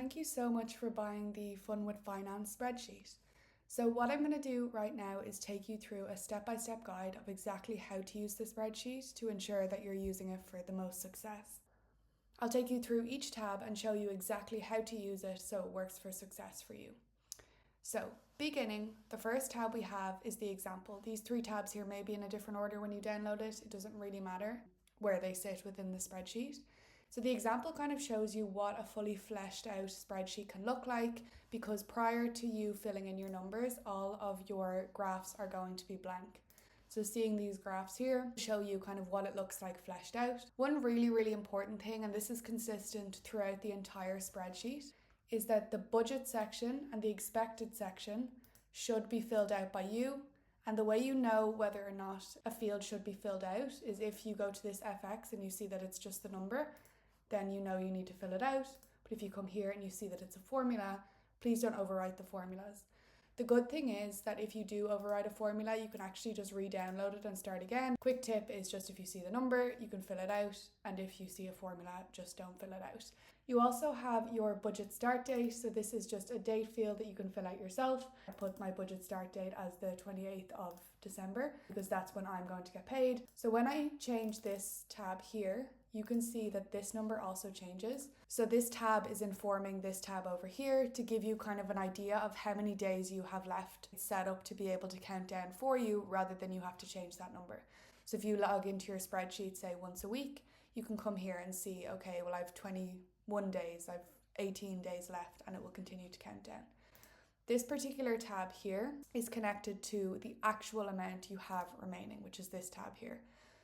Thank you so much for buying the Fun with Finance spreadsheet. So what I'm going to do right now is take you through a step-by-step guide of exactly how to use the spreadsheet to ensure that you're using it for the most success. I'll take you through each tab and show you exactly how to use it so it works for success for you. So, beginning, the first tab we have is the example. These three tabs here may be in a different order when you download it. It doesn't really matter where they sit within the spreadsheet. So the example kind of shows you what a fully fleshed out spreadsheet can look like, because prior to you filling in your numbers, all of your graphs are going to be blank. So seeing these graphs here show you kind of what it looks like fleshed out. One really important thing, and this is consistent throughout the entire spreadsheet, is that the budget section and the expected section should be filled out by you. And the way you know whether or not a field should be filled out is if you go to this FX and you see that it's just the number, then you know you need to fill it out. But if you come here and you see that it's a formula, please don't overwrite the formulas. The good thing is that if you do override a formula, you can actually just re-download it and start again. Quick tip is just if you see the number, you can fill it out. And if you see a formula, just don't fill it out. You also have your budget start date. So this is just a date field that you can fill out yourself. I put my budget start date as the 28th of December because that's when I'm going to get paid. So when I change this tab here, you can see that this number also changes. So this tab is informing this tab over here to give you kind of an idea of how many days you have left set up to be able to count down for you rather than you have to change that number. So if you log into your spreadsheet, say once a week, you can come here and see, okay, well, I have 21 days, I've 18 days left, and it will continue to count down. This particular tab here is connected to the actual amount you have remaining, which is this tab here.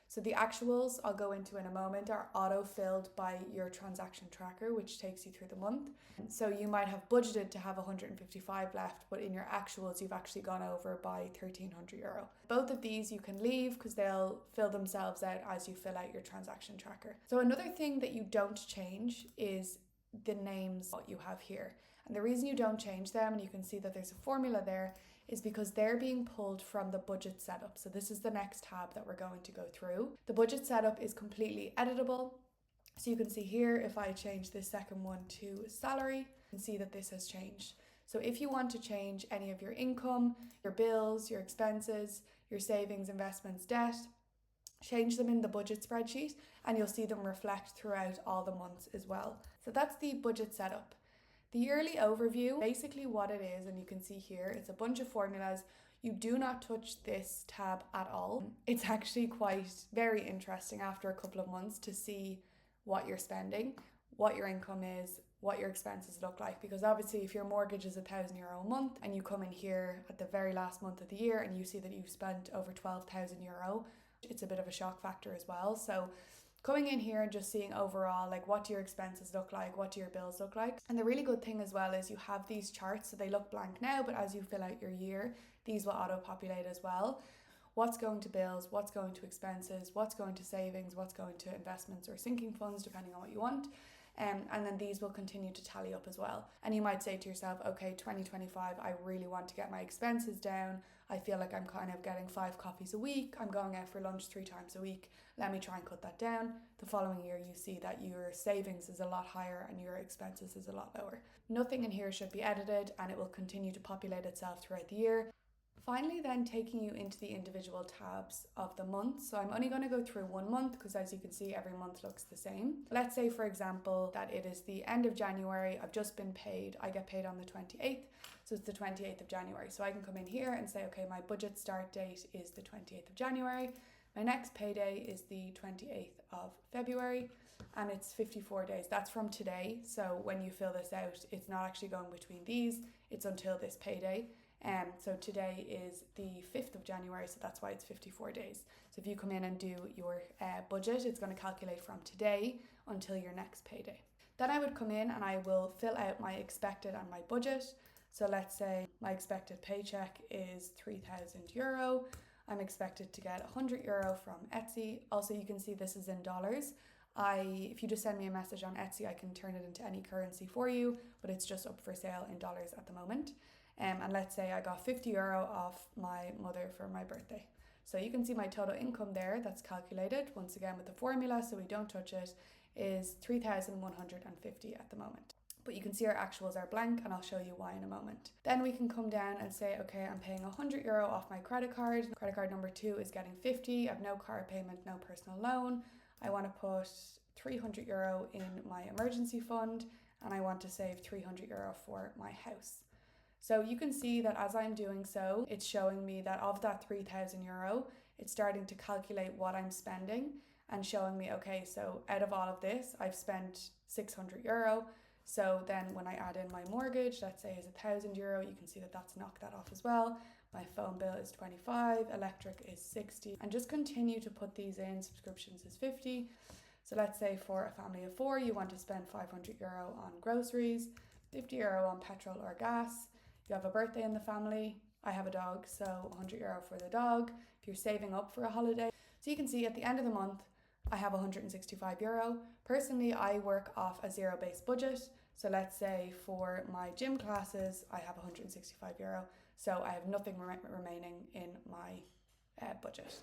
So the actuals I'll go into in a moment are auto-filled by your transaction tracker, which takes you through the month. So you might have budgeted to have 155 left, but in your actuals, you've actually gone over by €1,300. Both of these you can leave because they'll fill themselves out as you fill out your transaction tracker. So another thing that you don't change is the names that you have here. And the reason you don't change them, and you can see that there's a formula there, is because they're being pulled from the budget setup. So this is the next tab that we're going to go through. The budget setup is completely editable. So you can see here, if I change this second one to salary, you can see that this has changed. So if you want to change any of your income, your bills, your expenses, your savings, investments, debt, change them in the budget spreadsheet and you'll see them reflect throughout all the months as well. So that's the budget setup. The yearly overview, basically what it is, and you can see here, it's a bunch of formulas. You do not touch this tab at all. It's actually very interesting after a couple of months to see what you're spending, what your income is, what your expenses look like. Because obviously if your mortgage is €1,000 a month and you come in here at the very last month of the year and you see that you've spent over €12,000, it's a bit of a shock factor as well. So coming in here and just seeing overall, like, what do your expenses look like? What do your bills look like? And the really good thing as well is you have these charts, so they look blank now, but as you fill out your year, these will auto-populate as well. What's going to bills, what's going to expenses, what's going to savings, what's going to investments or sinking funds, depending on what you want. And then these will continue to tally up as well. And you might say to yourself, okay, 2025, I really want to get my expenses down. I feel like I'm kind of getting 5 coffees a week. I'm going out for lunch 3 times a week. Let me try and cut that down. The following year, you see that your savings is a lot higher and your expenses is a lot lower. Nothing in here should be edited and it will continue to populate itself throughout the year. Finally, then taking you into the individual tabs of the month. So I'm only going to go through one month because as you can see, every month looks the same. Let's say, for example, that it is the end of January. I've just been paid. I get paid on the 28th. So it's the 28th of January. So I can come in here and say, okay, my budget start date is the 28th of January. My next payday is the 28th of February. And it's 54 days. That's from today. So when you fill this out, it's not actually going between these. It's until this payday. So today is the 5th of January, so that's why it's 54 days. So if you come in and do your budget, it's going to calculate from today until your next payday. Then I would come in and I will fill out my expected and my budget. So let's say my expected paycheck is €3,000. I'm expected to get €100 from Etsy. Also, you can see this is in dollars. If you just send me a message on Etsy, I can turn it into any currency for you, but it's just up for sale in dollars at the moment. And let's say I got €50 off my mother for my birthday. So you can see my total income there that's calculated, once again with the formula, so we don't touch it, is 3,150 at the moment. but you can see our actuals are blank, and I'll show you why in a moment. Then we can come down and say, okay, I'm paying €100 off my credit card. Credit card number 2 is getting 50. I have no car payment, no personal loan. I want to put €300 in my emergency fund, and I want to save €300 for my house. So you can see that as I'm doing so, it's showing me that of that €3,000, it's starting to calculate what I'm spending and showing me, okay, so out of all of this, I've spent €600. So then when I add in my mortgage, let's say is €1,000, you can see that that's knocked that off as well. My phone bill is 25, electric is 60, and just continue to put these in. Subscriptions is 50. So let's say for a family of 4, you want to spend €500 on groceries, €50 on petrol or gas. You have a birthday in the family. I have a dog, so €100 for the dog. If you're saving up for a holiday. So you can see at the end of the month, I have €165. Personally, I work off a zero-based budget. So let's say for my gym classes, I have €165. So I have nothing remaining in my budget.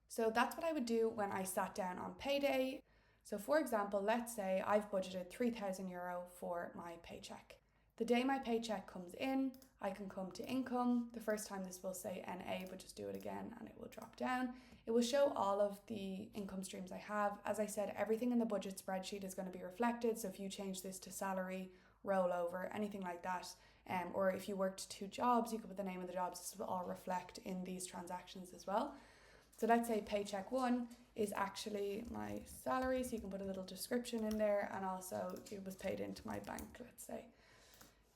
So that's what I would do when I sat down on payday. So for example, let's say I've budgeted €3,000 for my paycheck. The day my paycheck comes in, I can come to income. The first time this will say NA, but just do it again and it will drop down. It will show all of the income streams I have. As I said, everything in the budget spreadsheet is going to be reflected. So if you change this to salary, rollover, anything like that, or if you worked 2 jobs, you could put the name of the jobs. This will all reflect in these transactions as well. So let's say paycheck 1 is actually my salary. So you can put a little description in there, and also it was paid into my bank, let's say.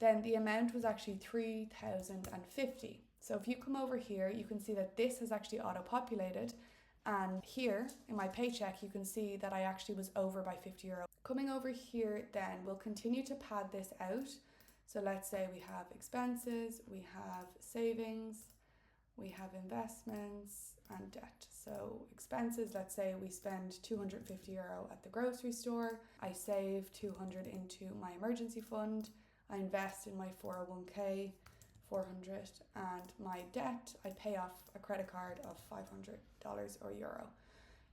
Then the amount was actually $3,050. So if you come over here, you can see that this has actually auto-populated. And here in my paycheck, you can see that I actually was over by €50. Coming over here, then we'll continue to pad this out. So let's say we have expenses, we have savings, we have investments and debt. So expenses, let's say we spend €250 at the grocery store. I save 200 into my emergency fund. I invest in my 401k, 400, and my debt, I pay off a credit card of $500 or euro.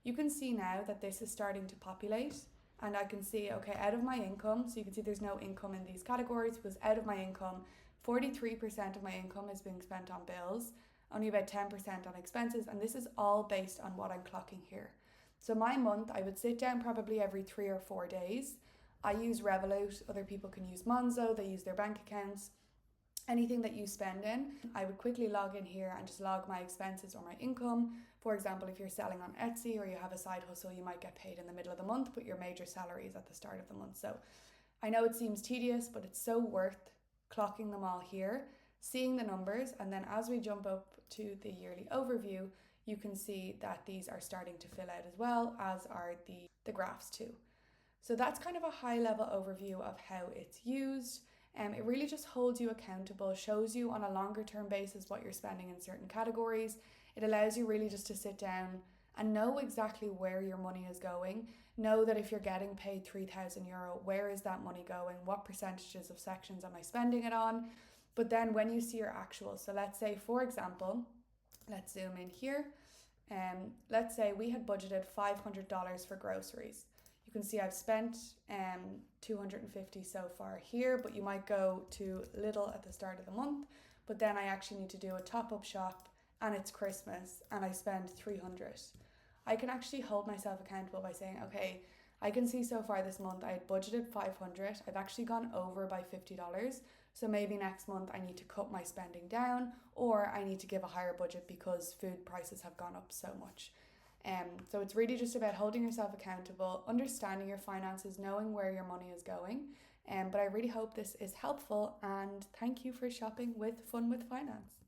You can see now that this is starting to populate, and I can see, okay, out of my income, so you can see there's no income in these categories, because out of my income, 43% of my income is being spent on bills, only about 10% on expenses, and this is all based on what I'm clocking here. So my month, I would sit down probably every 3 or 4 days. I use Revolut, other people can use Monzo, they use their bank accounts. Anything that you spend in, I would quickly log in here and just log my expenses or my income. For example, if you're selling on Etsy or you have a side hustle, you might get paid in the middle of the month, but your major salary is at the start of the month. So I know it seems tedious, but it's so worth clocking them all here, seeing the numbers, and then as we jump up to the yearly overview, you can see that these are starting to fill out as well, as are the graphs too. So that's kind of a high level overview of how it's used. It really just holds you accountable, shows you on a longer term basis what you're spending in certain categories. It allows you really just to sit down and know exactly where your money is going. Know that if you're getting paid €3,000, where is that money going? What percentages of sections am I spending it on? But then when you see your actuals, so let's say, for example, let's zoom in here. Let's say we had budgeted $500 for groceries. You can see I've spent $250 so far here, but you might go to Lidl at the start of the month, but then I actually need to do a top-up shop and it's Christmas and I spend $300. I can actually hold myself accountable by saying, okay, I can see so far this month I had budgeted $500. I've actually gone over by $50. So maybe next month I need to cut my spending down, or I need to give a higher budget because food prices have gone up so much. So it's really just about holding yourself accountable, understanding your finances, knowing where your money is going. But I really hope this is helpful, and thank you for shopping with Fun with Finance.